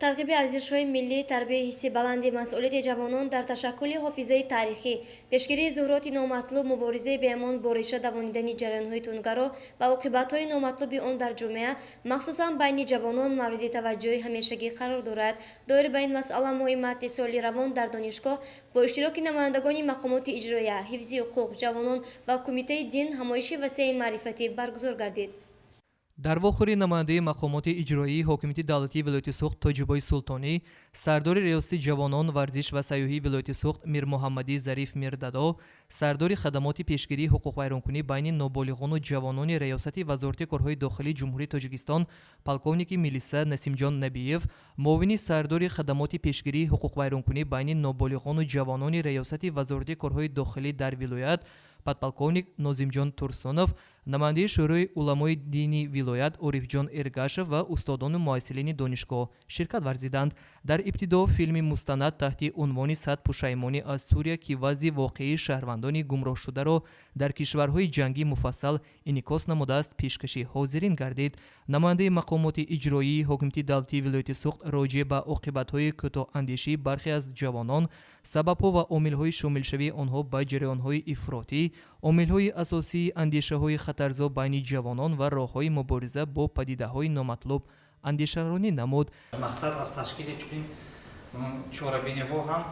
тарғиби арзишҳои миллӣ, тарбияи ҳисси баланди масъулияти ҷавонон дар ташаккули ҳофизаи таърихӣ, пешгирии зуҳуроти номатлуб, муборизаи беамон бо реша давонидани ҷараёнҳои тунгаро ва оқибатҳои номатлуби он дар ҷомеа, махсусан байни ҷавонон мавриди таваҷҷӯҳи ҳамешагӣ қарор дорад. Доир ба ин масъала моҳи марти соли равон дар донишгоҳ бо иштироки намояндагони мақомоти иҷроия, ҳифзи ҳуқуқ ҷавонон ва Кумитаи дин ҳамоиши васеъи маърифатӣ баргузор гардид. дар вохӯри намояндаи мақомоти иҷроии ҳокимияти давлатии вилояти суғд Тоҷибои Султонӣ, сардори риёсати ҷавонон, варзиш ва сайёҳии вилояти суғд Мир Муҳаммадӣ Зариф Мирдадо, сардори хадамоти пешгирии ҳуқуқвайронкунӣ байни ноболиғону ҷавонони риёсати вазорати корҳои дохилии ҷумҳурии Тоҷикистон полковники милиса Насимҷон Набиев, муовини сардори хадамоти пешгирии ҳуқуқвайронкунӣ байни ноболиғону ҷавонони риёсати вазорати корҳои дохилӣ дар вилоят подполковник Нозимҷон Турсунов, намояндаи шӯрои уламои дини вилоят Орифҷон Эргашев ва устодону муассилини донишгоҳ ширкат варзиданд. Дар ибтидо филми мустанад таҳти унвони «Сад пушаймонӣ аз Сурия ки вазъи воқеии шаҳрвандони гумроҳшударо дар кишварҳои ҷангӣ муфассал инъикос намудааст» пешкаши ҳозирин гардид. Намояндаи мақомоти иҷроии ҳокимияти давлатии вилояти суғд роҷеъ ба оқибатҳои кӯтоҳандешии бархе аз ҷавонон, сабабҳо ва омилҳои шомилшавии онҳо ба ҷараёнҳои ифротӣ, омилҳои асосии андешаҳои хатарзо байни ҷавонон ва роҳҳои мубориза бо падидаҳои номатлуб андешаронӣ намуд. мақсад аз ташкили чунин чорабиниҳо ҳам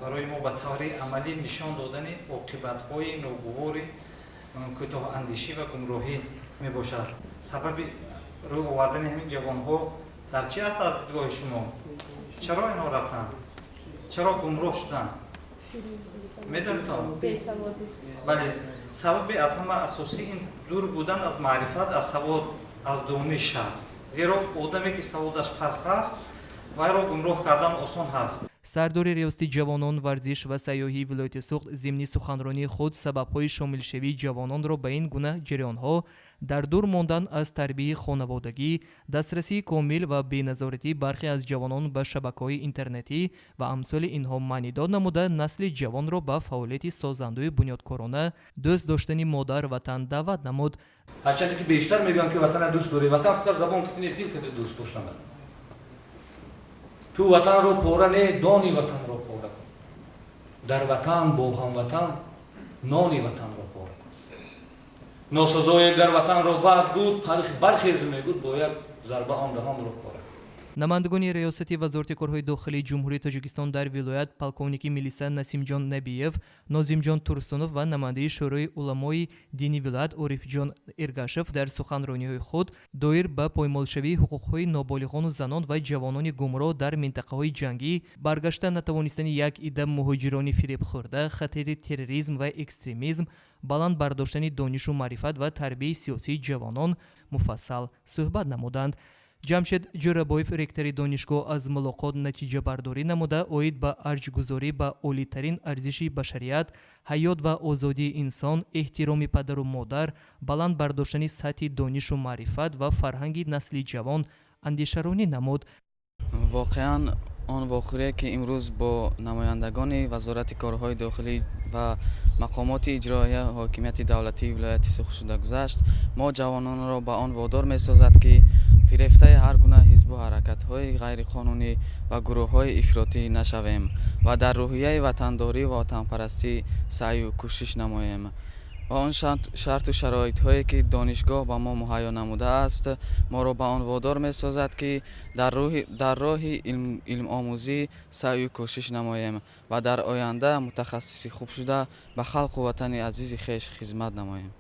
барои мо ба таври амалӣ нишон додани оқибатҳои ногувори кӯтоҳандешӣ ва гумроҳӣ мебошад. Сабаби рӯй овардани ҳамин ҷавонҳо дар чи аст аз дидгоҳи шумо? Чаро инҳо рафтанд? Чаро гумроҳ шуданд? Медонед? Бале, сабаби аз ҳама асосӣ ин дур будан аз маърифат, аз савод, аз дониш ҳаст. Зеро одаме ки саводаш паст ҳаст, вайро гумроҳ кардан осон ҳаст. сардори риёсати ҷавонон, варзиш ва сайёҳии вилояти суғд зимни суханронии худ сабабҳои шомилшавии ҷавононро ба ин гуна ҷараёнҳо дар дур мондан аз тарбияи хонаводагӣ, дастрасии комил ва беназоратии бархе аз ҷавонон ба шабакаҳои интернетӣ ва амсоли инҳо маънӣ дод намуда, насли ҷавонро ба фаъолияти созандаю бунёдкорона, дӯст доштани модар ватан даъват намуд. ҳарчанде ки бештар мегӯям ки ватана дӯст дорӣ, ватан фақат забон китини дил киди дӯст доштан. ту ватанро пора не, дони ватанро пора кун. дар ватан бо ҳамватан нони ватанро пора кун. носазое гар ватанро баъд гуд, бархезу мегуд бояд зарба он даҳонро пора. намояндагони риёсати вазорати корҳои дохилии ҷумҳурии Тоҷикистон дар вилоят полковники милиса Насимҷон Набиев, Нозимҷон Турсунов ва намояндаи шӯрои уламои дини вилоят Орифҷон Эргашев дар суханрониҳои худ доир ба поймолшавии ҳуқуқҳои ноболиғону занон ва ҷавонони гумроҳ дар минтақаҳои ҷангӣ, баргашта натавонистани як ида муҳоҷирони фиребхӯрда, хатари терроризм ва экстремизм, баланд бардоштани донишу маърифат ва тарбияи сиёсии ҷавонон муфассал суҳбат намуданд. Ҷамшед Ҷӯрабоев, ректори донишгоҳ, аз мулоқот натиҷабардорӣ намуда оид ба арҷгузорӣ ба олитарин арзиши башарият, ҳаёт ва озодии инсон, эҳтироми падару модар, баланд бардоштани сатҳи донишу маърифат ва фарҳанги насли ҷавон андешаронӣ намуд. воқеан он вохӯрие ки имрӯз бо намояндагони вазорати корҳои дохилӣ ва мақомоти иҷроия ҳокимияти давлатии вилояти суғд шуда гузашт, мо ҷавононро ба он водор месозад ки фирефтаи ҳар гуна ҳизбу ҳаракатҳои ғайриқонунӣ ва гурӯҳҳои ифротӣ нашавем ва дар рӯҳияи ватандорӣ ва ватанпарастӣ саъю кӯшиш намоем ва он шарту шароитҳое ки донишгоҳ ба мо муҳайё намудааст, моро ба он водор месозад ки дар роҳи илмомӯзӣ саъю кӯшиш намоем ва дар оянда мутахассиси хуб шуда ба халқу ватани азизи хеш хизмат намоем.